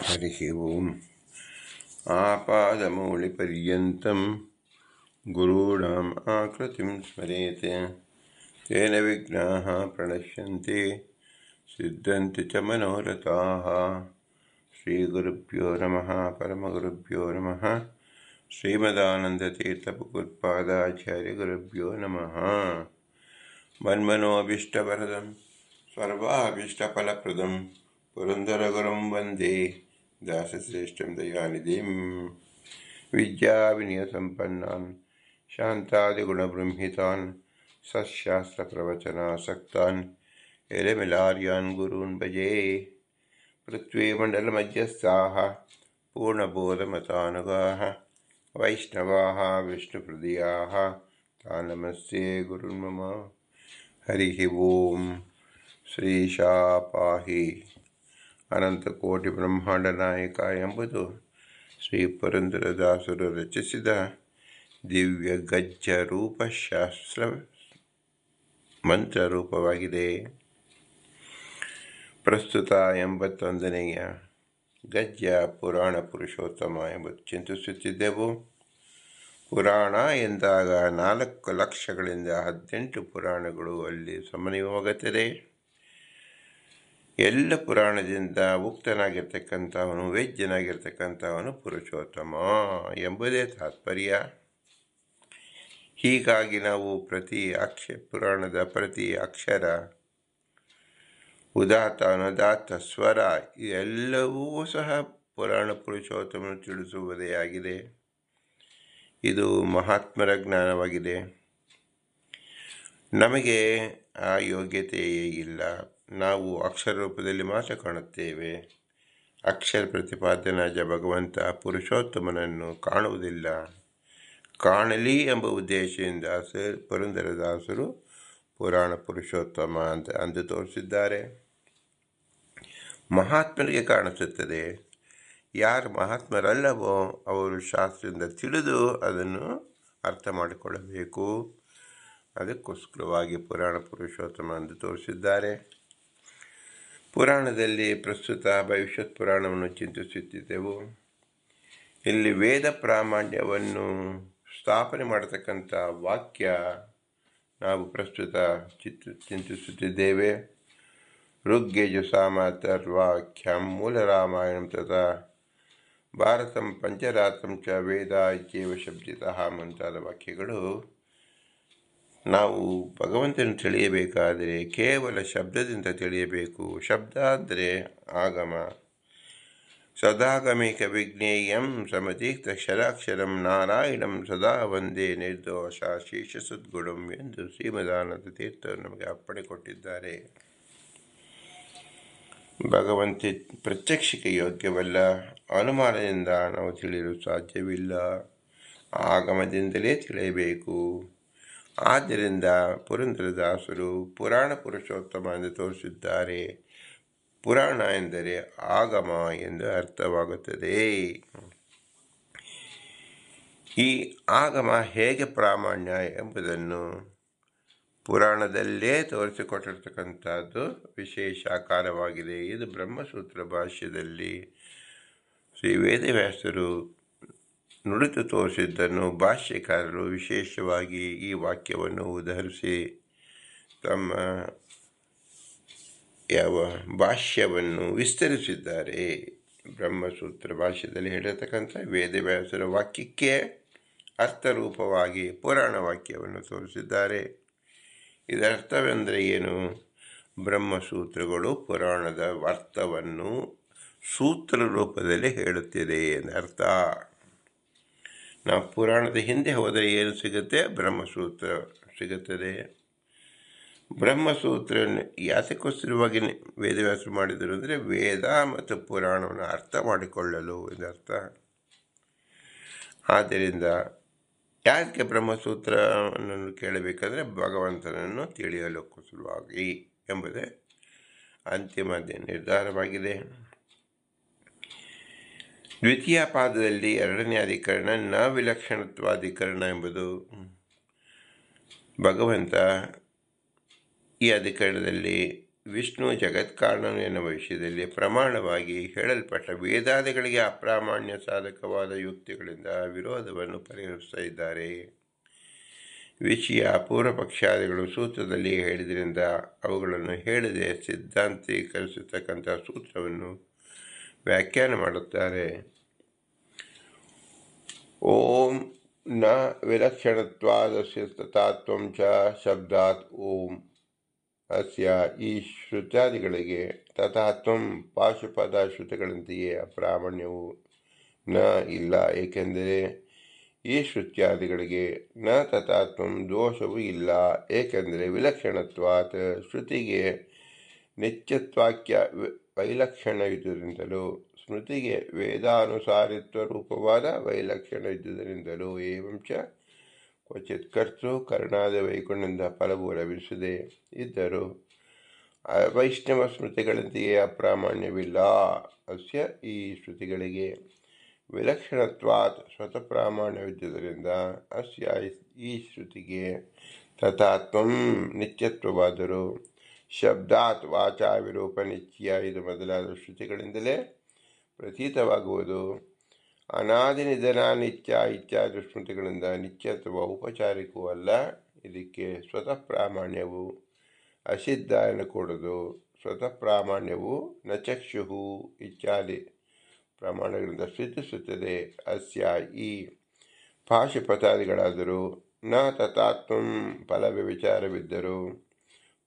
ಹರಿ ಓಂ. ಆಪಾದಮೌಳಿಪರ್ಯಂతం ಗುರುಣಾಂ ಆಕೃತಿಂ ಸ್ಮರೇತ್ ತೇನ ವಿಘ್ನಾಃ ಪ್ರಣಶ್ಯಂತಿ ಸಿದ್ಧಂತಿ ಚ ಮನೋರಥಾಃ. ಶ್ರೀಗುರುಭ್ಯೋ ನಮಃ. ಪರಮಗುರುಭ್ಯೋ ನಮಃ. ಶ್ರೀಮದಾನಂದತೀರ್ಥಭಗವತ್ಪಾದಾಚಾರ್ಯಗುರುಭ್ಯೋ ನಮಃ. ಮನ್ಮನೋಭೀಷ್ಟವರದಂ ಸರ್ವಾಭೀಷ್ಟಫಲಪ್ರದಂ ಪುರಂದರಗುರುಂ ವಂದೇ ದಾಸಶ್ರೇಷ್ಠಂ ದಯಾನಿಧಿಂ. ವಿದ್ಯಾವಿನಯಸಂಪನ್ನಾನ್ ಶಾಂತಾದಿಗುಣಬೃಂಹಿತಾನ್ ಸತ್ಶಾಸ್ತ್ರಪ್ರವಚನಾಸಕ್ತಾನ್ ಎಲೆಮಿಲಾರ್ಯಾನ್ ಗುರೂನ್ ಭಜೆ. ಪೃಥ್ವೀಮಂಡಲಮಧ್ಯಸ್ಥಾಃ ಪೂರ್ಣಬೋಧಮತಾನುಗಾಃ ವೈಷ್ಣವಾಃ ವಿಷ್ಣುಹೃದಯಾಃ ತಾನ್ ನಮಸ್ತೆ ಗುರುನ್ ಮಮ. ಹರಿ ಓಂ. ಶ್ರೀಶಾಪಾಹಿ ಅನಂತಕೋಟಿ ಬ್ರಹ್ಮಾಂಡ ನಾಯಕ ಎಂಬುದು ಶ್ರೀ ಪುರಂದರದಾಸರು ರಚಿಸಿದ ದಿವ್ಯ ಗಜ್ಜ ರೂಪಶಾಸ್ತ್ರ ಮಂತ್ರರೂಪವಾಗಿದೆ. ಪ್ರಸ್ತುತ 81ನೆಯ ಗಜ್ಜ ಪುರಾಣ ಪುರುಷೋತ್ತಮ ಎಂಬುದು ಚಿಂತಿಸುತ್ತಿದ್ದೆವು. ಪುರಾಣ ಎಂದಾಗ 4 ಲಕ್ಷಗಳಿಂದ 18 ಪುರಾಣಗಳು ಅಲ್ಲಿ ಸಮನ್ವಯವಾಗುತ್ತದೆ. ಎಲ್ಲ ಪುರಾಣದಿಂದ ಉಕ್ತನಾಗಿರ್ತಕ್ಕಂಥವನು, ವೇದ್ಯನಾಗಿರ್ತಕ್ಕಂಥವನು ಪುರುಷೋತ್ತಮ ಎಂಬುದೇ ತಾತ್ಪರ್ಯ. ಹೀಗಾಗಿ ನಾವು ಪುರಾಣದ ಪ್ರತಿ ಅಕ್ಷರ, ಉದಾತ್ತ ಅನುದಾತ್ತ ಸ್ವರ ಎಲ್ಲವೂ ಸಹ ಪುರಾಣ ಪುರುಷೋತ್ತಮನು ತಿಳಿಸುವುದೇ ಆಗಿದೆ. ಇದು ಮಹಾತ್ಮರ ಜ್ಞಾನವಾಗಿದೆ. ನಮಗೆ ಆ ಯೋಗ್ಯತೆಯೇ ಇಲ್ಲ. ನಾವು ಅಕ್ಷರ ರೂಪದಲ್ಲಿ ಮಾತ್ರ ಕಾಣುತ್ತೇವೆ. ಅಕ್ಷರ ಪ್ರತಿಪಾದನಾದ ಭಗವಂತ ಪುರುಷೋತ್ತಮನನ್ನು ಕಾಣುವುದಿಲ್ಲ. ಕಾಣಲಿ ಎಂಬ ಉದ್ದೇಶದಿಂದ ಪುರಂದರದಾಸರು ಪುರಾಣ ಪುರುಷೋತ್ತಮ ಅಂದು ತೋರಿಸಿದ್ದಾರೆ. ಮಹಾತ್ಮರಿಗೆ ಕಾಣಿಸುತ್ತದೆ. ಯಾರು ಮಹಾತ್ಮರಲ್ಲವೋ ಅವರು ಶಾಸ್ತ್ರದಿಂದ ತಿಳಿದು ಅದನ್ನು ಅರ್ಥ ಮಾಡಿಕೊಳ್ಳಬೇಕು. ಅದಕ್ಕೋಸ್ಕರವಾಗಿ ಪುರಾಣ ಪುರುಷೋತ್ತಮ ಎಂದು ತೋರಿಸಿದ್ದಾರೆ. ಪುರಾಣದಲ್ಲಿ ಪ್ರಸ್ತುತ ಭವಿಷ್ಯತ್ ಪುರಾಣವನ್ನು ಚಿಂತಿಸುತ್ತಿದ್ದೆವು. ಇಲ್ಲಿ ವೇದ ಪ್ರಾಮಾಣ್ಯವನ್ನು ಸ್ಥಾಪನೆ ಮಾಡತಕ್ಕಂಥ ವಾಕ್ಯ ನಾವು ಪ್ರಸ್ತುತ ಚಿಂತಿಸುತ್ತಿದ್ದೇವೆ. ಋಗ್ಯಜು ಸಾಮರ್ಥರ್ವಾಖ್ಯಂ ಮೂಲ ರಾಮಾಯಣಂ ತಥಾ ಭಾರತಂ ಪಂಚರಾತ್ರಂ ಚ ವೇದ ಇತ್ಯೇವ ಶಬ್ದಿತಃ ಮುಂತಾದ ವಾಕ್ಯಗಳು. ನಾವು ಭಗವಂತನ ತಿಳಿಯಬೇಕಾದರೆ ಕೇವಲ ಶಬ್ದದಿಂದ ತಿಳಿಯಬೇಕು. ಶಬ್ದ ಅಂದರೆ ಆಗಮ. ಸದಾಗಮಿಕ ವಿಜ್ಞೇಯಂ ಸಮತೀರ್ಥಕ್ಷರಾಕ್ಷರಂ ನಾರಾಯಣಂ ಸದಾ ವಂದೇ ನಿರ್ದೋಷ ಶೇಷ ಸದ್ಗುಣಂ ಎಂದು ಶ್ರೀಮದಾನಂದ ತೀರ್ಥರು ನಮಗೆ ಅಪ್ಪಣೆ ಕೊಟ್ಟಿದ್ದಾರೆ. ಭಗವಂತ ಪ್ರತ್ಯಕ್ಷಕ್ಕೆ ಯೋಗ್ಯವಲ್ಲ. ಅನುಮಾನದಿಂದ ನಾವು ತಿಳಿಯಲು ಸಾಧ್ಯವಿಲ್ಲ. ಆಗಮದಿಂದಲೇ ತಿಳಿಯಬೇಕು. ಆದ್ದರಿಂದ ಪುರಂದರದಾಸರು ಪುರಾಣ ಪುರುಷೋತ್ತಮ ಎಂದು ತೋರಿಸಿದ್ದಾರೆ. ಪುರಾಣ ಎಂದರೆ ಆಗಮ ಎಂದು ಅರ್ಥವಾಗುತ್ತದೆ. ಈ ಆಗಮ ಹೇಗೆ ಪ್ರಾಮಾಣ್ಯ ಎಂಬುದನ್ನು ಪುರಾಣದಲ್ಲೇ ತೋರಿಸಿಕೊಟ್ಟಿರ್ತಕ್ಕಂಥದ್ದು ವಿಶೇಷ ಆಕಾರವಾಗಿದೆ. ಇದು ಬ್ರಹ್ಮಸೂತ್ರ ಭಾಷ್ಯದಲ್ಲಿ ಶ್ರೀ ವೇದವ್ಯಾಸರು ನುಡಿದು ತೋರಿಸಿದ್ದನ್ನು ಭಾಷ್ಯಕಾರರು ವಿಶೇಷವಾಗಿ ಈ ವಾಕ್ಯವನ್ನು ಉದಾಹರಿಸಿ ತಮ್ಮ ಭಾಷ್ಯವನ್ನು ವಿಸ್ತರಿಸಿದ್ದಾರೆ. ಬ್ರಹ್ಮಸೂತ್ರ ಭಾಷ್ಯದಲ್ಲಿ ಹೇಳಿರ್ತಕ್ಕಂಥ ವೇದವ್ಯಾಸರ ವಾಕ್ಯಕ್ಕೆ ಅರ್ಥರೂಪವಾಗಿ ಪುರಾಣ ವಾಕ್ಯವನ್ನು ತೋರಿಸಿದ್ದಾರೆ. ಇದರ ಅರ್ಥವೆಂದರೆ ಏನು? ಬ್ರಹ್ಮಸೂತ್ರಗಳು ಪುರಾಣದ ಅರ್ಥವನ್ನು ಸೂತ್ರ ರೂಪದಲ್ಲಿ ಹೇಳುತ್ತಿದೆ ಎಂದರ್ಥ. ನಾವು ಪುರಾಣದ ಹಿಂದೆ ಹೋದರೆ ಏನು ಸಿಗುತ್ತೆ? ಬ್ರಹ್ಮಸೂತ್ರ ಸಿಗುತ್ತದೆ. ಬ್ರಹ್ಮಸೂತ್ರ ಯಾತಕ್ಕೋಸ್ಕರವಾಗಿ ವೇದವ್ಯಾಸರು ಮಾಡಿದರು ಅಂದರೆ ವೇದ ಮತ್ತು ಪುರಾಣವನ್ನು ಅರ್ಥ ಮಾಡಿಕೊಳ್ಳಲು ಎಂದರ್ಥ. ಆದ್ದರಿಂದ ಯಾಕೆ ಬ್ರಹ್ಮಸೂತ್ರವನ್ನು ಕೇಳಬೇಕಂದ್ರೆ ಭಗವಂತನನ್ನು ತಿಳಿಯಲಕ್ಕೋಸ್ಕರವಾಗಿ ಎಂಬುದೇ ಅಂತಿಮ ನಿರ್ಧಾರವಾಗಿದೆ. ದ್ವಿತೀಯ ಪಾದದಲ್ಲಿ 2ನೇ ಅಧಿಕರಣ ನ ವಿಲಕ್ಷಣತ್ವಾಧಿಕರಣ ಎಂಬುದು. ಭಗವಂತ ಈ ಅಧಿಕರಣದಲ್ಲಿ ವಿಷ್ಣು ಜಗತ್ಕಾರಣನು ಎನ್ನುವ ವಿಷಯದಲ್ಲಿ ಪ್ರಮಾಣವಾಗಿ ಹೇಳಲ್ಪಟ್ಟ ವೇದಾದಿಗಳಿಗೆ ಅಪ್ರಾಮಾಣ್ಯ ಸಾಧಕವಾದ ಯುಕ್ತಿಗಳಿಂದ ವಿರೋಧವನ್ನು ಪರಿಹರಿಸ್ತಾ ಇದ್ದಾರೆ. ವಿಷಯ ಪೂರ್ವಪಕ್ಷಾದಿಗಳು ಸೂತ್ರದಲ್ಲಿ ಹೇಳಿದ್ರಿಂದ ಅವುಗಳನ್ನು ಹೇಳದೆ ಸಿದ್ಧಾಂತೀಕರಿಸತಕ್ಕಂಥ ಸೂತ್ರವನ್ನು ವ್ಯಾಖ್ಯಾನ ಮಾಡುತ್ತಾರೆ. ಓಂ ನ ವಿಲಕ್ಷಣತ್ವಾದಸ್ಯ ತಥಾತ್ವಂ ಚ ಶಬ್ದಾತ್ ಓಂ. ಅಸ್ಯ ಈ ಶ್ರುತ್ಯಾದಿಗಳಿಗೆ ತಥಾತ್ವಂ ಪಾಶುಪದ ಶ್ರುತಿಗಳಂತೆಯೇ ಅಪ್ರಾಮಾಣ್ಯವು ನ ಇಲ್ಲ, ಏಕೆಂದರೆ ಈ ಶ್ರುತ್ಯಾದಿಗಳಿಗೆ ನ ತಥಾತ್ವಂ ದೋಷವೂ ಇಲ್ಲ, ಏಕೆಂದರೆ ವಿಲಕ್ಷಣತ್ವಾತ್ ಶ್ರುತಿಗೆ ನಿತ್ಯತ್ವಾಕ್ಯ ವೈಲಕ್ಷಣ ಇದ್ದುದರಿಂದಲೂ ಸ್ಮೃತಿಗೆ ವೇದಾನುಸಾರಿತ್ವ ರೂಪವಾದ ವೈಲಕ್ಷಣ ಇದ್ದುದರಿಂದಲೂ ಏವಂಚ ಕ್ವಚಿತ್ ಕರ್ತೃ ಕರ್ಣಾದ ವೈಗುಣ್ಯದಿಂದ ಫಲವು ಲಭಿಸದೆ ಇದ್ದರೂ ವೈಷ್ಣವ ಸ್ಮೃತಿಗಳಂತೆಯೇ ಅಪ್ರಾಮಾಣ್ಯವಿಲ್ಲ. ಅಸ್ಯ ಈ ಶ್ರುತಿಗಳಿಗೆ ವಿಲಕ್ಷಣತ್ವಾತ್ ಸ್ವತಃ ಪ್ರಾಮಾಣ್ಯವಿದ್ದುದರಿಂದ ಅಸ್ಯ ಈ ಶ್ರುತಿಗೆ ತಥಾತ್ವಂ ನಿತ್ಯತ್ವವಾದರೂ ಶಬ್ದಾತ್ ವಾಚಾ ವಿರೂಪ ನಿತ್ಯ ಇದು ಮೊದಲಾದ ಶ್ರುತಿಗಳಿಂದಲೇ ಪ್ರತೀತವಾಗುವುದು. ಅನಾದಿ ನಿಧನ ನಿತ್ಯ ಇತ್ಯಾದಿ ಸ್ಮೃತಿಗಳಿಂದ ನಿತ್ಯತ್ವ ಔಪಚಾರಿಕವೂ ಅಲ್ಲ. ಇದಕ್ಕೆ ಸ್ವತಃ ಪ್ರಾಮಾಣ್ಯವು ಅಸಿದ್ಧ ಎನ್ನಕೂಡದು. ಸ್ವತಃ ಪ್ರಾಮಾಣ್ಯವು ನ ಚಕ್ಷು ಇತ್ಯಾದಿ ಪ್ರಮಾಣಗಳಿಂದ ಸಿದ್ಧಿಸುತ್ತದೆ. ಅಸ್ಯ ಈ ಪಾಶುಪತಾದಿಗಳಾದರೂ ನ ತಥಾತ್ವಂ ಫಲವೇ ವಿಚಾರವಿದ್ದರೂ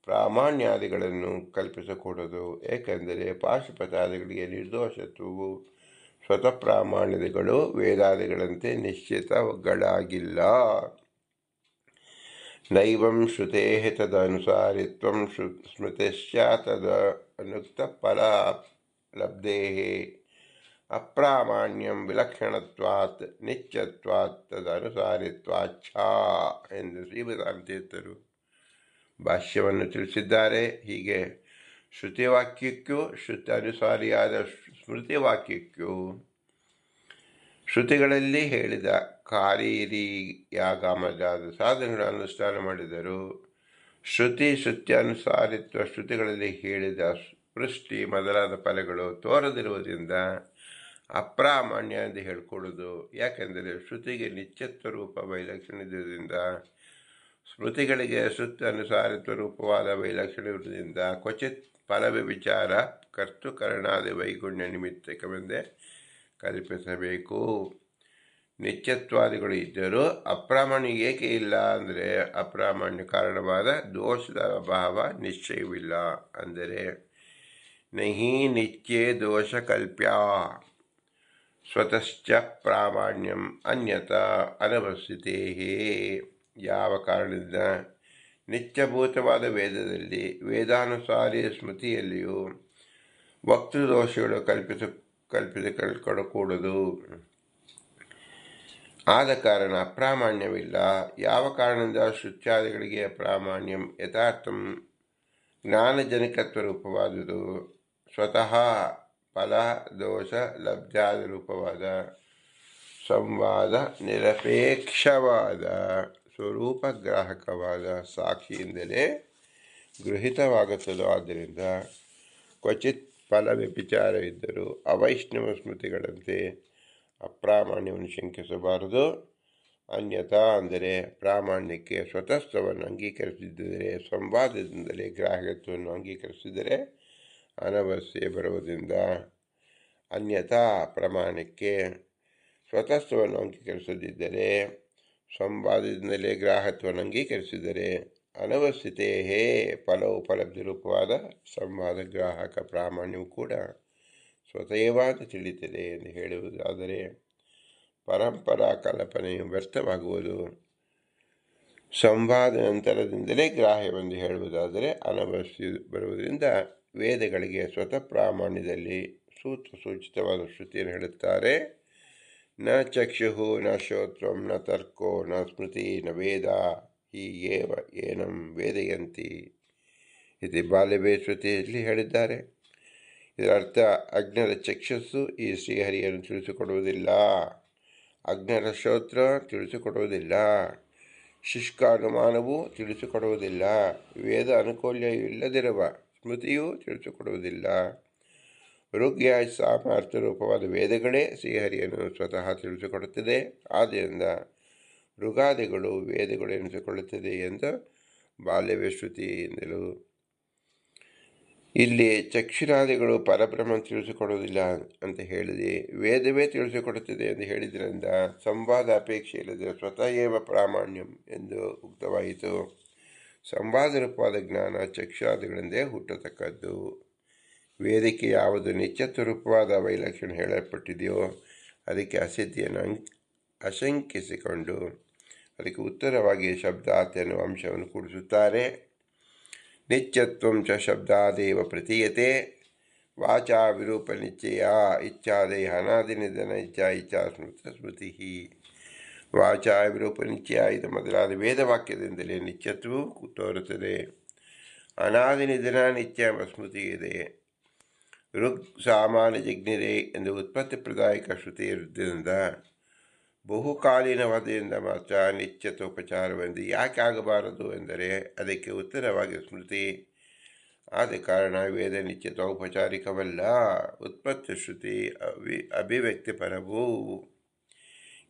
ಪ್ರಾಮಾಣ್ಯಾದಿಗಳನ್ನು ಕಲ್ಪಿಸಕೂಡದು, ಏಕೆಂದರೆ ಪಾಶುಪತಾದಿಗಳಿಗೆ ನಿರ್ದೋಷತ್ವವು ಸ್ವತಃ ಪ್ರಾಮಾಣ್ಯಗಳು ವೇದಾದಿಗಳಂತೆ ನಿಶ್ಚಿತಗಳಾಗಿಲ್ಲ. ನೈವಂ ಶ್ರುತೇ ತದನುಸಾರಿತ್ವಂ ಸ್ಮೃತಿಶ್ಚ ತದನುಕ್ತ ಫಲಲಬ್ಧೇ ಅಪ್ರಾಮಾಣ್ಯಂ ವಿಲಕ್ಷಣತ್ವಾತ್ ನಿತ್ಯತ್ವಾತ್ ತದನುಸಾರಿತ್ವಾಚ್ಛ ಎಂದು ಶ್ರೀಮದಾನತೀರ್ಥರು ಭಾಷ್ಯವನ್ನು ತಿಳಿಸಿದ್ದಾರೆ. ಹೀಗೆ ಶ್ರುತಿವಾಕ್ಯಕ್ಕೂ ಅನುಸಾರಿಯಾದ ಸ್ಮೃತಿವಾಕ್ಯಕ್ಕೂ ಶ್ರುತಿಗಳಲ್ಲಿ ಹೇಳಿದ ಕಾರೀರಿಯಾಗ ಮೊದಲಾದ ಸಾಧನೆಗಳ ಅನುಷ್ಠಾನ ಮಾಡಿದರು. ಶ್ರುತ್ಯಾನುಸಾರಿತ್ವ ಶ್ರುತಿಗಳಲ್ಲಿ ಹೇಳಿದ ಪೃಷ್ಟಿ ಮೊದಲಾದ ಫಲಗಳು ತೋರದಿರುವುದರಿಂದ ಅಪ್ರಾಮಾಣ್ಯ ಎಂದು ಹೇಳಿಕೊಳ್ಳುವುದು. ಯಾಕೆಂದರೆ ಶ್ರುತಿಗೆ ನಿತ್ಯತ್ವ ರೂಪ ವೈಲಕ್ಷಣ ಇರುವುದರಿಂದ ಸ್ಮೃತಿಗಳಿಗೆ ಅನುಸಾರಿತ್ವ ರೂಪವಾದ ವೈಲಕ್ಷಣ ಇರುವುದರಿಂದ ಕ್ವಚಿತ್ ಫಲವೇ ವಿಚಾರ ಕರ್ತೃಕರಣಾದಿ ವೈಗುಣ್ಯ ನಿಮಿತ್ತಕವೆಂದೇ ಕಲ್ಪಿಸಬೇಕು. ನಿತ್ಯತ್ವಾದಿಗಳು ಇದ್ದರೂ ಅಪ್ರಾಮಾಣ್ಯ ಏಕೆ ಇಲ್ಲ ಅಂದರೆ ಅಪ್ರಾಮಾಣ್ಯ ಕಾರಣವಾದ ದೋಷದ ಅಭಾವ ನಿಶ್ಚಯವಿಲ್ಲ. ಅಂದರೆ ನಹಿ ನಿತ್ಯೇ ದೋಷ ಕಲ್ಪ್ಯ ಸ್ವತಶ್ಚ ಪ್ರಾಮಾಣ್ಯಂ ಅನ್ಯತಾ ಅನವಸ್ಥಿತೇ. ಯಾವ ಕಾರಣದಿಂದ ನಿತ್ಯಭೂತವಾದ ವೇದದಲ್ಲಿ ವೇದಾನುಸಾರಿ ಸ್ಮೃತಿಯಲ್ಲಿಯೂ ವಕ್ತೃದೋಷಗಳು ಕಲ್ಪಿಸಿಕೊಳ್ಳಕೂಡದು. ಆದ ಕಾರಣ ಅಪ್ರಾಮಾಣ್ಯವಿಲ್ಲ. ಯಾವ ಕಾರಣದಿಂದ ಶ್ರುತ್ಯಾದಿಗಳಿಗೆ ಅಪ್ರಾಮಾಣ್ಯಂ ಯಥಾರ್ಥಂ ಜ್ಞಾನಜನಕತ್ವ ರೂಪವಾದುದು ಸ್ವತಃ ಫಲ ದೋಷ ಲಬ್ಧಾದ ರೂಪವಾದ ಸಂವಾದ ನಿರಪೇಕ್ಷವಾದ ಸ್ವರೂಪಗ್ರಾಹಕವಾದ ಸಾಕ್ಷಿಯಿಂದಲೇ ಗೃಹೀತವಾಗುತ್ತದೋ. ಆದ್ದರಿಂದ ಕ್ವಚಿತ್ ಫಲ ವ್ಯಭಿಚಾರವಿದ್ದರೂ ಅವೈಷ್ಣವ ಸ್ಮೃತಿಗಳಂತೆ ಅಪ್ರಾಮಾಣ್ಯವನ್ನು ಶಂಕಿಸಬಾರದು. ಅನ್ಯಥಾ ಅಂದರೆ ಪ್ರಾಮಾಣ್ಯಕ್ಕೆ ಸ್ವತಃಸ್ಥವನ್ನು ಅಂಗೀಕರಿಸಿದ್ದರೆ ಸಂವಾದದಿಂದಲೇ ಗ್ರಾಹ್ಯತ್ವವನ್ನು ಅಂಗೀಕರಿಸಿದರೆ ಅನವಸ್ಥೆ ಬರುವುದರಿಂದ ಅನ್ಯಥಾ ಪ್ರಮಾಣಕ್ಕೆ ಸ್ವತಃಸ್ಥವನ್ನು ಅಂಗೀಕರಿಸದಿದ್ದರೆ ಸಂವಾದದಿಂದಲೇ ಗ್ರಾಹತ್ವವನ್ನು ಅಂಗೀಕರಿಸಿದರೆ ಅನವಸ್ಥಿತೇ ಫಲೋಪಲಬ್ಧಿ ರೂಪವಾದ ಸಂವಾದ ಗ್ರಾಹಕ ಪ್ರಾಮಾಣ್ಯವು ಕೂಡ ಸ್ವತಃವಾದ ತಿಳಿಯುತ್ತದೆ ಎಂದು ಹೇಳುವುದಾದರೆ ಪರಂಪರಾ ಕಲ್ಪನೆಯು ವ್ಯರ್ಥವಾಗುವುದು. ಸಂವಾದ ನಂತರದಿಂದಲೇ ಗ್ರಾಹ್ಯವೆಂದು ಹೇಳುವುದಾದರೆ ಅನವಸ್ಥೆ ಬರುವುದರಿಂದ ವೇದಗಳಿಗೆ ಸ್ವತಃ ಪ್ರಾಮಾಣ್ಯದಲ್ಲಿ ಸೂಚಿತವಾದ ಶ್ರುತಿಯನ್ನು ಹೇಳುತ್ತಾರೆ. ನ ಚಕ್ಷು ನ ಶ್ರೋತ್ರಂ ನ ತರ್ಕೋ ನ ಸ್ಮೃತಿ ನ ವೇದ ಹಿ ಏವ ಏನಂ ವೇದಯಂತಿ ಇದು ಬಾಲ್ಯವೇ ಶ್ರುತಿಯಲ್ಲಿ ಹೇಳಿದ್ದಾರೆ. ಇದರರ್ಥ ಅಜ್ಞರ ಚಕ್ಷಸ್ಸು ಈ ಶ್ರೀಹರಿಯನ್ನು ತಿಳಿಸಿಕೊಡುವುದಿಲ್ಲ, ಅಜ್ಞರ ಶ್ರೋತ್ರ ತಿಳಿಸಿಕೊಡುವುದಿಲ್ಲ, ಶುಷ್ಕಾನುಮಾನವೂ ತಿಳಿಸಿಕೊಡುವುದಿಲ್ಲ. ವೇದ ಅನುಕೂಲ್ಯ ಇಲ್ಲದಿರುವ ಸ್ಮೃತಿಯೂ ತಿಳಿಸಿಕೊಡುವುದಿಲ್ಲ. ಋಗ್ಯಾಜ ಸಾಮಾರ್ಥ್ಯ ರೂಪವಾದ ವೇದಗಳೇ ಶ್ರೀಹರಿಯನ್ನು ಸ್ವತಃ ತಿಳಿಸಿಕೊಡುತ್ತದೆ. ಆದ್ದರಿಂದ ಋಗಾದಿಗಳು ವೇದಗಳು ಎನಿಸಿಕೊಳ್ಳುತ್ತದೆ ಎಂದು ಬಾಲ್ಯವೇ ಶ್ರುತಿ ಎಂದಲು. ಇಲ್ಲಿ ಚಕ್ಷುರಾದಿಗಳು ಪರಬ್ರಹ್ಮ ತಿಳಿಸಿಕೊಡುವುದಿಲ್ಲ ಅಂತ ಹೇಳಿದೆ, ವೇದವೇ ತಿಳಿಸಿಕೊಡುತ್ತದೆ ಎಂದು ಹೇಳಿದ್ರಿಂದ ಸಂವಾದ ಅಪೇಕ್ಷೆ ಇಲ್ಲದೆ ಸ್ವತಃ ಏವ ಪ್ರಾಮಾಣ್ಯಂ ಎಂದು ಉಕ್ತವಾಯಿತು. ಸಂವಾದ ರೂಪವಾದ ಜ್ಞಾನ ಚಕ್ಷುರಾದಿಗಳಿಂದೇ ಹುಟ್ಟತಕ್ಕದ್ದು. ವೇದಕ್ಕೆ ಯಾವುದು ನಿತ್ಯತ್ವ ರೂಪವಾದ ವೈಲಕ್ಷಣ ಹೇಳಲ್ಪಟ್ಟಿದೆಯೋ ಅದಕ್ಕೆ ಅಸಿದ್ಧಿಯನ್ನು ಅಶಂಕಿಸಿಕೊಂಡು ಅದಕ್ಕೆ ಉತ್ತರವಾಗಿ ಶಬ್ದಾತ್ ಎನ್ನುವ ಅಂಶವನ್ನು ಕೂಡಿಸುತ್ತಾರೆ. ನಿತ್ಯತ್ವಂ ಚ ಶಬ್ದಾದೇವ ಪ್ರತೀಯತೆ ವಾಚಾ ವಿರೂಪ ನಿಶ್ಚಯ ಇಚ್ಛಾದಯ ಅನಾದಿನಿಧನ ಇಚ್ಛಾ ಸ್ಮೃತಿ. ವಾಚಾ ವಿರೂಪ ನಿಶ್ಚಯ ಇದು ಮೊದಲಾದ ವೇದವಾಕ್ಯದಿಂದಲೇ ನಿತ್ಯತ್ವವು ತೋರುತ್ತದೆ. ಅನಾದಿ ನಿಧನ ನಿತ್ಯ ಸ್ಮೃತಿ ಇದೆ. ಋಗ್ ಸಾಮಾನ್ಯ ಜಜ್ಞಿರೆ ಎಂದು ಉತ್ಪತ್ತಿ ಪ್ರದಾಯಕ ಶ್ರುತಿ ಇರುವುದರಿಂದ ಬಹುಕಾಲೀನವಾದ್ದರಿಂದ ಮಾತ್ರ ನಿತ್ಯತ್ವೋಪಚಾರವೆಂದು ಯಾಕೆ ಆಗಬಾರದು ಎಂದರೆ ಅದಕ್ಕೆ ಉತ್ತರವಾಗಿ ಸ್ಮೃತಿ. ಆದ ಕಾರಣ ವೇದ ನಿತ್ಯತ್ವ ಔಪಚಾರಿಕವಲ್ಲ, ಉತ್ಪತ್ತಿ ಶ್ರುತಿ ಅಭಿವ್ಯಕ್ತಿಪರವೂ.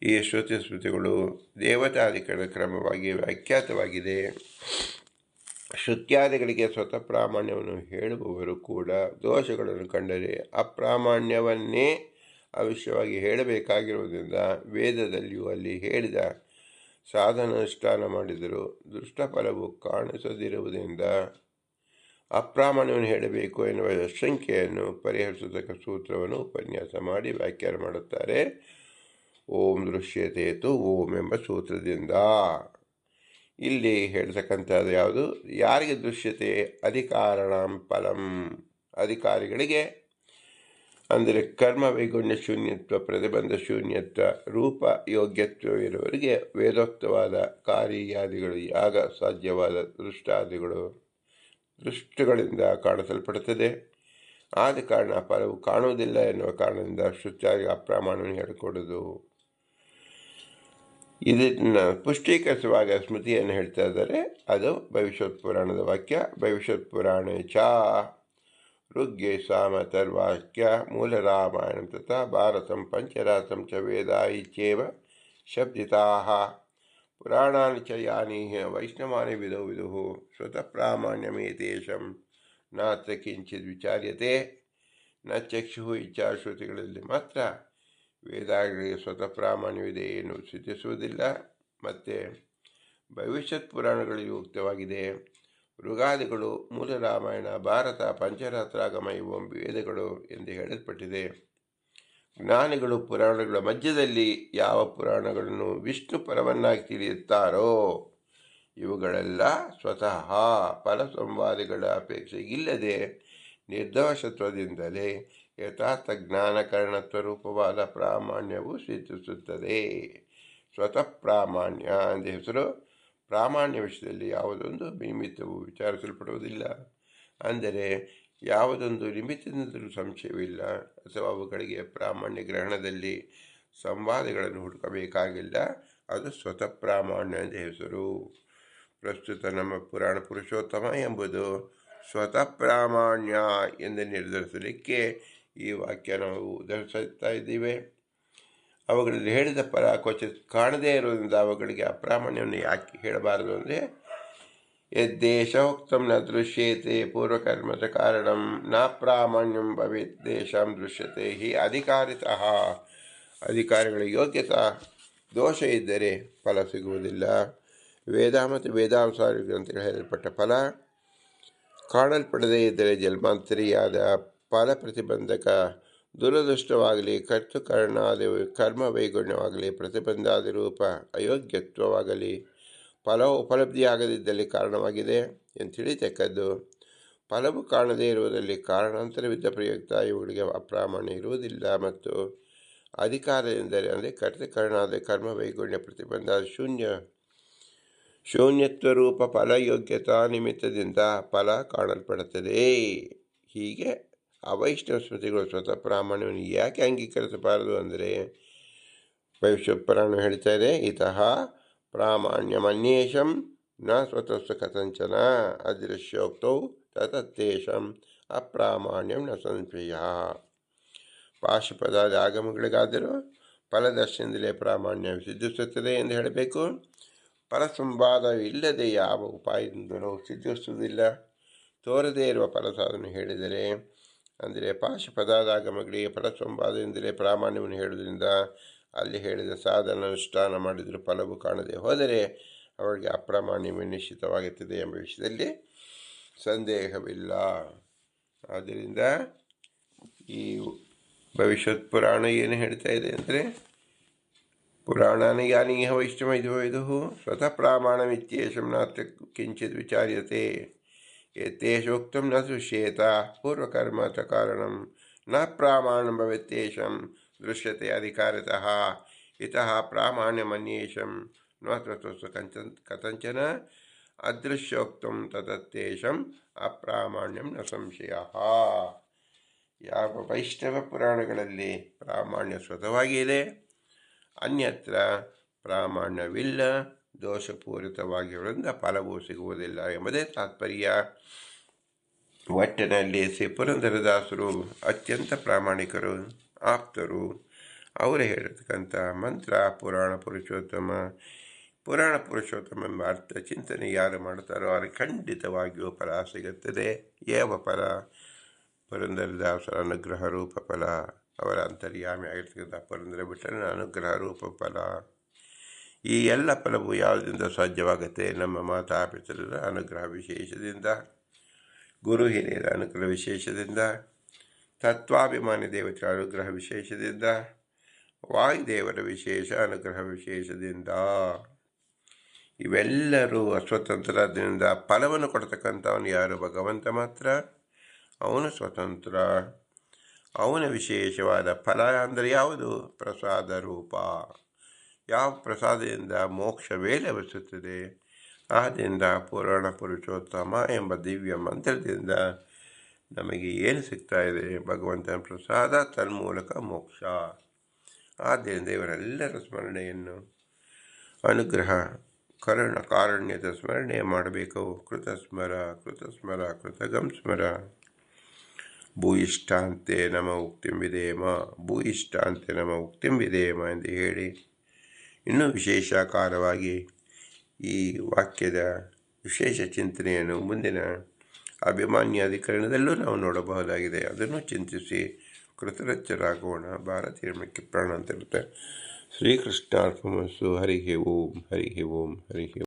ಈ ಶ್ರುತಿ ಸ್ಮೃತಿಗಳು ದೇವತಾದಿಗಳ ಕ್ರಮವಾಗಿ ವ್ಯಾಖ್ಯಾತವಾಗಿದೆ. ಶ್ರುತ್ಯಾದಿಗಳಿಗೆ ಸ್ವತಃ ಪ್ರಾಮಾಣ್ಯವನ್ನು ಹೇಳುವವರು ಕೂಡ ದೋಷಗಳನ್ನು ಕಂಡರೆ ಅಪ್ರಾಮಾಣ್ಯವನ್ನೇ ಅವಶ್ಯವಾಗಿ ಹೇಳಬೇಕಾಗಿರುವುದರಿಂದ ವೇದದಲ್ಲಿಯೂ ಅಲ್ಲಿ ಹೇಳಿದ ಸಾಧನಾನುಷ್ಠಾನ ಮಾಡಿದರೂ ದೃಷ್ಟಫಲವು ಕಾಣಿಸದಿರುವುದರಿಂದ ಅಪ್ರಾಮಾಣ್ಯವನ್ನು ಹೇಳಬೇಕು ಎನ್ನುವ ಶಂಕೆಯನ್ನು ಪರಿಹರಿಸತಕ್ಕ ಸೂತ್ರವನ್ನು ಉಪನ್ಯಾಸ ಮಾಡಿ ವ್ಯಾಖ್ಯಾನ ಮಾಡುತ್ತಾರೆ. ಓಂ ದೃಶ್ಯತೇತು ಓಂ ಎಂಬ ಸೂತ್ರದಿಂದ ಇಲ್ಲಿ ಹೇಳ್ತಕ್ಕಂಥದ್ದು ಯಾವುದು? ಯಾರಿಗೆ ದೃಶ್ಯತೆ? ಅಧಿಕಾರಣಂ ಫಲಂ, ಅಧಿಕಾರಿಗಳಿಗೆ ಅಂದರೆ ಕರ್ಮ ವೈಗುಣ್ಯ ಶೂನ್ಯತ್ವ, ಪ್ರತಿಬಂಧ ಶೂನ್ಯತ್ವ, ರೂಪ ಯೋಗ್ಯತ್ವವಿರುವವರಿಗೆ ವೇದೋಕ್ತವಾದ ಕಾರ್ಯಾದಿಗಳು ಯಾಗ ಸಾಧ್ಯವಾದ ದೃಷ್ಟಗಳಿಂದ ಕಾಣಿಸಲ್ಪಡುತ್ತದೆ. ಆದ ಕಾರಣ ಫಲವು ಕಾಣುವುದಿಲ್ಲ ಎನ್ನುವ ಕಾರಣದಿಂದ ಶ್ರುತ್ಯಾದಿ ಅಪ್ರಾಮಾಣವನ್ನು ಹೇಳಿಕೊಡುವುದು. ಇದನ್ನು ಪುಷ್ಟೀಕರಿಸುವಾಗ ಸ್ಮೃತಿಯನ್ನು ಹೇಳ್ತಾ ಇದ್ದಾರೆ. ಅದು ಭವಿಷ್ಯತ್ ಪುರಾಣದ ವಾಕ್ಯ. ಭವಿಷ್ಯತ್ ಪುರಾಣ ಚ ಋಗ್ಯೆ ಸಾಮತರ್ವಾಕ್ಯ ಮೂಲ ರಾಮಾಯಣಂ ತಥಾ ಭಾರತಂ ಪಂಚರಾತ್ರಂ ಚ ವೇದ ಇತ್ಯೇವ ಶಬ್ದಿತಾಃ ಪುರಾಣಾನಿ ಚ ಯಾನಿ ವೈಷ್ಣವಾನಿ ವಿದುಃ ಸ್ವತಃ ಪ್ರಾಮಾಣ್ಯಮೇತೇಷಂ ನಾತ್ರ ಕಿಂಚಿತ್ ವಿಚಾರ್ಯತೆ. ನ ಚಕ್ಷುಃ ಇಚ್ಛಾಶ್ರುತಿಗಳಲ್ಲಿ ಮಾತ್ರ ವೇದಾಗಳಿಗೆ ಸ್ವತಃ ಪ್ರಾಮಾಣ್ಯವಿದೆ ಎಂದು ಸಿದ್ಧಿಸುವುದಿಲ್ಲ. ಮತ್ತು ಭವಿಷ್ಯತ್ ಪುರಾಣಗಳಲ್ಲಿ ಉಕ್ತವಾಗಿದೆ. ಋಗಾದಿಗಳು ಮೂಲ ರಾಮಾಯಣ, ಭಾರತ, ಪಂಚರಾತ್ರಾಗಮ ಇವು ವೇದಗಳು ಎಂದು ಹೇಳಲ್ಪಟ್ಟಿದೆ. ಜ್ಞಾನಿಗಳು ಪುರಾಣಗಳ ಮಧ್ಯದಲ್ಲಿ ಯಾವ ಪುರಾಣಗಳನ್ನು ವಿಷ್ಣು ಪರವನ್ನಾಗಿ ತಿಳಿಯುತ್ತಾರೋ ಇವುಗಳೆಲ್ಲ ಸ್ವತಃ ಫಲ ಸಂವಾದಿಗಳ ಅಪೇಕ್ಷೆ ಇಲ್ಲದೆ ನಿರ್ದೋಷತ್ವದಿಂದಲೇ ಯಥಾರ್ಥ ಜ್ಞಾನಕರಣತ್ವ ರೂಪವಾದ ಪ್ರಾಮಾಣ್ಯವು ಸಿದ್ಧಿಸುತ್ತದೆ. ಸ್ವತಃ ಪ್ರಾಮಾಣ್ಯ ಎಂದ ಹೆಸರು. ಪ್ರಾಮಾಣ್ಯ ವಿಷಯದಲ್ಲಿ ಯಾವುದೊಂದು ನಿಮಿತ್ತವು ವಿಚಾರಿಸಲ್ಪಡುವುದಿಲ್ಲ. ಅಂದರೆ ಯಾವುದೊಂದು ನಿಮಿತ್ತದಿಂದಲೂ ಸಂಶಯವಿಲ್ಲ ಅಥವಾ ಅವುಗಳಿಗೆ ಪ್ರಾಮಾಣ್ಯ ಗ್ರಹಣದಲ್ಲಿ ಸಂವಾದಗಳನ್ನು ಹುಡುಕಬೇಕಾಗಿಲ್ಲ. ಅದು ಸ್ವತಃ ಪ್ರಾಮಾಣ್ಯ ಎಂದ ಹೆಸರು. ಪ್ರಸ್ತುತ ನಮ್ಮ ಪುರಾಣ ಪುರುಷೋತ್ತಮ ಎಂಬುದು ಸ್ವತಃ ಪ್ರಾಮಾಣ್ಯ ಎಂದು ನಿರ್ಧರಿಸಲಿಕ್ಕೆ ಈ ವಾಕ್ಯ ನಾವು ಉದಾಹರಿಸುತ್ತಾ ಇದ್ದೀವಿ. ಅವುಗಳಲ್ಲಿ ಹೇಳಿದ ಫಲ ಕ್ವಚಿತ್ ಕಾಣದೇ ಇರುವುದರಿಂದ ಅವುಗಳಿಗೆ ಅಪ್ರಾಮಾಣ್ಯವನ್ನು ಯಾಕೆ ಹೇಳಬಾರದು ಅಂದರೆ ಯದ್ದೇಶೋಕ್ತಂ ನ ದೃಶ್ಯತೆ ಪೂರ್ವಕರ್ಮದ ಕಾರಣಂ ನ ಪ್ರಾಮಾಣ್ಯಂ ಭವೇತ್ ದೇಶಂ ದೃಶ್ಯತೆ ಹಿ ಅಧಿಕಾರಿತಃ. ಅಧಿಕಾರಿಗಳ ಯೋಗ್ಯತಾ ದೋಷ ಇದ್ದರೆ ಫಲ ಸಿಗುವುದಿಲ್ಲ. ವೇದ ಮತ್ತು ವೇದಾನುಸಾರ ಗ್ರಂಥಗಳು ಹೇಳಲ್ಪಟ್ಟ ಫಲ ಕಾಣಲ್ಪಡದೇ ಇದ್ದರೆ ಜನ್ಮಾಂತರಿಯಾದ ಫಲ ಪ್ರತಿಬಂಧಕ ದುರದೃಷ್ಟವಾಗಲಿ, ಕರ್ತುಕರಣಾದಿ ಕರ್ಮ ವೈಗುಣ್ಯವಾಗಲಿ, ಪ್ರತಿಬಂಧಾದಿ ರೂಪ ಅಯೋಗ್ಯತ್ವವಾಗಲಿ ಫಲವು ಉಪಲಬ್ಧಿಯಾಗದಿದ್ದಲ್ಲಿ ಕಾರಣವಾಗಿದೆ ಎಂದು ತಿಳಿತಕ್ಕದ್ದು. ಫಲವು ಕಾಣದೇ ಇರುವುದರಲ್ಲಿ ಕಾರಣಾಂತರವಿದ್ದ ಪ್ರಯುಕ್ತ ಇವುಗಳಿಗೆ ಅಪ್ರಾಮಾಣ್ಯ ಇರುವುದಿಲ್ಲ. ಮತ್ತು ಅಧಿಕಾರ ಎಂದರೆ ಅಂದರೆ ಕರ್ತುಕರಣಾದಿ ಕರ್ಮ ವೈಗುಣ್ಯ ಪ್ರತಿಬಂಧಾದಿ ಶೂನ್ಯತ್ವ ರೂಪ ಫಲ ಯೋಗ್ಯತಾ ನಿಮಿತ್ತದಿಂದ ಫಲ ಕಾಣಲ್ಪಡುತ್ತದೆ. ಹೀಗೆ ಅವೈಷ್ಣವ ಸ್ಮೃತಿಗಳು ಸ್ವತಃ ಪ್ರಾಮಾಣ್ಯವನ್ನು ಯಾಕೆ ಅಂಗೀಕರಿಸಬಾರದು ಅಂದರೆ ಭವಿಷ್ಯ ಪುರಾಣ ಹೇಳ್ತಾ ಇದೆ. ಇತಃ ಪ್ರಾಮಾಣ್ಯಮನ್ಯೇಷಂ ನ ಸ್ವತಃ ಕಥಂಚನ ಅದೃಶ್ಯೋಕ್ತೌ ತತತ್ತೇಷಂ ಅಪ್ರಾಮಾಣ್ಯಂ ನ ಸಂಶಯ. ಪಾಶುಪದಾದಿ ಆಗಮಗಳಿಗಾದರೂ ಫಲದರ್ಶನದಲ್ಲೇ ಪ್ರಾಮಾಣ್ಯ ಸಿದ್ಧಿಸುತ್ತದೆ ಎಂದು ಹೇಳಬೇಕು. ಫಲಸಂವಾದವಿಲ್ಲದೆ ಯಾವ ಉಪಾಯದಿಂದಲೂ ಸಿದ್ಧಿಸುವುದಿಲ್ಲ. ತೋರದೇ ಇರುವ ಫಲಸಾಧನೆ ಹೇಳಿದರೆ, ಅಂದರೆ ಪಾಶುಪದಾದಾಗಮಗಳಿಗೆ ಫಲಸಂವಾದದಿಂದಲೇ ಪ್ರಾಮಾಣ್ಯವನ್ನು ಹೇಳುವುದರಿಂದ ಅಲ್ಲಿ ಹೇಳಿದ ಸಾಧನ ಅನುಷ್ಠಾನ ಮಾಡಿದರೂ ಫಲವು ಕಾಣದೆ ಹೋದರೆ ಅವರಿಗೆ ಅಪ್ರಾಮಾಣ್ಯವೇ ನಿಶ್ಚಿತವಾಗುತ್ತದೆ ಎಂಬ ವಿಷಯದಲ್ಲಿ ಸಂದೇಹವಿಲ್ಲ. ಆದ್ದರಿಂದ ಈ ಭವಿಷ್ಯತ್ ಪುರಾಣ ಏನು ಹೇಳ್ತಾ ಇದೆ ಅಂದರೆ, ಪುರಾಣಾನಿ ಯಾನೀಹ ವೈಷ್ಣವೈದುಃ ಸ್ವತಃ ಪ್ರಾಮಾಣಮಿತ್ಯೇಷಂ ನಾತ್ರ ಕಿಂಚಿತ್ ವಿಚಾರ್ಯತೆ ಯತೇಷೋಕ್ತಂ ನ ದೃಶ್ಯೇತ ಪೂರ್ವಕರ್ಮ ಚ ಕಾರಣಂ ನ ಪ್ರಾಮಾಣ್ಯಂ ಭವೇತ್ತೇಷಂ ದೃಶ್ಯತೆ ಅಧಿಕಾರತಃ ಇತಃ ಪ್ರಾಮಾಣ್ಯಮನ್ಯೇಷಂ ನ ತತ್ವಸ್ತು ಕಥಂಚನ ಅದೃಶ್ಯೋಕ್ತಂ ತತತ್ತೇಷಂ ಅಪ್ರಾಮಾಣ್ಯಂ ನ ಸಂಶಯ. ಯಾವ ವೈಷ್ಣವ ಪುರಾಣಗಳಲ್ಲಿ ಪ್ರಾಮಾಣ್ಯ ಸ್ವತಃವಾಗಿ ಇದೆ, ಅನ್ಯತ್ರ ಪ್ರಾಮಾಣ್ಯವಿಲ್ಲ, ದೋಷಪೂರಿತವಾಗಿರುವುದರಿಂದ ಫಲವೂ ಸಿಗುವುದಿಲ್ಲ ಎಂಬುದೇ ತಾತ್ಪರ್ಯ. ಒಟ್ಟಿನಲ್ಲಿ ಶ್ರೀ ಪುರಂದರದಾಸರು ಅತ್ಯಂತ ಪ್ರಾಮಾಣಿಕರು, ಆಪ್ತರು. ಅವರು ಹೇಳಿರ್ತಕ್ಕಂಥ ಮಂತ್ರ ಪುರಾಣ ಪುರುಷೋತ್ತಮ ಎಂಬ ಅರ್ಥ ಚಿಂತನೆ ಯಾರು ಮಾಡ್ತಾರೋ ಅವ್ರಿಗೆ ಖಂಡಿತವಾಗಿಯೂ ಫಲ ಸಿಗುತ್ತದೆ. ಯಾವ ಫಲ? ಪುರಂದರದಾಸರ ಅನುಗ್ರಹ ರೂಪ ಫಲ. ಅವರ ಅಂತರ್ಯಾಮಿ ಆಗಿರ್ತಕ್ಕಂಥ ಪುರಂದರ ಬಿಟ್ಟರೆ ಅನುಗ್ರಹ ರೂಪ ಫಲ. ಈ ಎಲ್ಲ ಫಲವು ಯಾವುದರಿಂದ ಸಾಧ್ಯವಾಗುತ್ತೆ? ನಮ್ಮ ಮಾತಾಪಿತರರ ಅನುಗ್ರಹ ವಿಶೇಷದಿಂದ, ಗುರು ಹಿರಿಯರ ಅನುಗ್ರಹ ವಿಶೇಷದಿಂದ, ತತ್ವಾಭಿಮಾನಿ ದೇವತೆಗಳ ಅನುಗ್ರಹ ವಿಶೇಷದಿಂದ, ವಾಯುದೇವರ ವಿಶೇಷ ಅನುಗ್ರಹ ವಿಶೇಷದಿಂದ. ಇವೆಲ್ಲರೂ ಅಸ್ವತಂತ್ರದಿಂದ ಫಲವನ್ನು ಕೊಡ್ತಕ್ಕಂಥವನು ಯಾರು? ಭಗವಂತ ಮಾತ್ರ. ಅವನು ಸ್ವತಂತ್ರ. ಅವನ ವಿಶೇಷವಾದ ಫಲ ಅಂದರೆ ಯಾವುದು? ಪ್ರಸಾದ ರೂಪ. ಯಾವ ಪ್ರಸಾದದಿಂದ ಮೋಕ್ಷವೇ ಲಭಿಸುತ್ತದೆ. ಆದ್ದರಿಂದ ಪುರಾಣ ಪುರುಷೋತ್ತಮ ಎಂಬ ದಿವ್ಯ ಮಂತ್ರದಿಂದ ನಮಗೆ ಏನು ಸಿಗ್ತಾ ಇದೆ? ಭಗವಂತನ ಪ್ರಸಾದ, ತನ್ಮೂಲಕ ಮೋಕ್ಷ. ಆದ್ದರಿಂದ ಇವರೆಲ್ಲರ ಸ್ಮರಣೆಯನ್ನು, ಅನುಗ್ರಹ ಕಾರುಣ್ಯದ ಸ್ಮರಣೆ ಮಾಡಬೇಕು. ಕೃತಸ್ಮರ ಕೃತಗಂ ಸ್ಮರ. ಭೂಯಿಷ್ಠಾಂತೆ ನಮ ಉಕ್ತಿಂ ವಿಧೇಮ ಎಂದು ಹೇಳಿ ಇನ್ನೂ ವಿಶೇಷಾಕಾರವಾಗಿ ಈ ವಾಕ್ಯದ ವಿಶೇಷ ಚಿಂತನೆಯನ್ನು ಮುಂದಿನ ಅಭಿಮಾನ್ಯ ಅಧಿಕರಣದಲ್ಲೂ ನಾವು ನೋಡಬಹುದಾಗಿದೆ. ಅದನ್ನು ಚಿಂತಿಸಿ ಕೃತಜ್ಞರಾಗೋಣ. ಭಾರತೀಯ ಪ್ರಾಣ ಅಂತ ಇರುತ್ತೆ. ಶ್ರೀಕೃಷ್ಣಾರ್ಪಣಮಸ್ತು. ಹರಿ ಓಂ.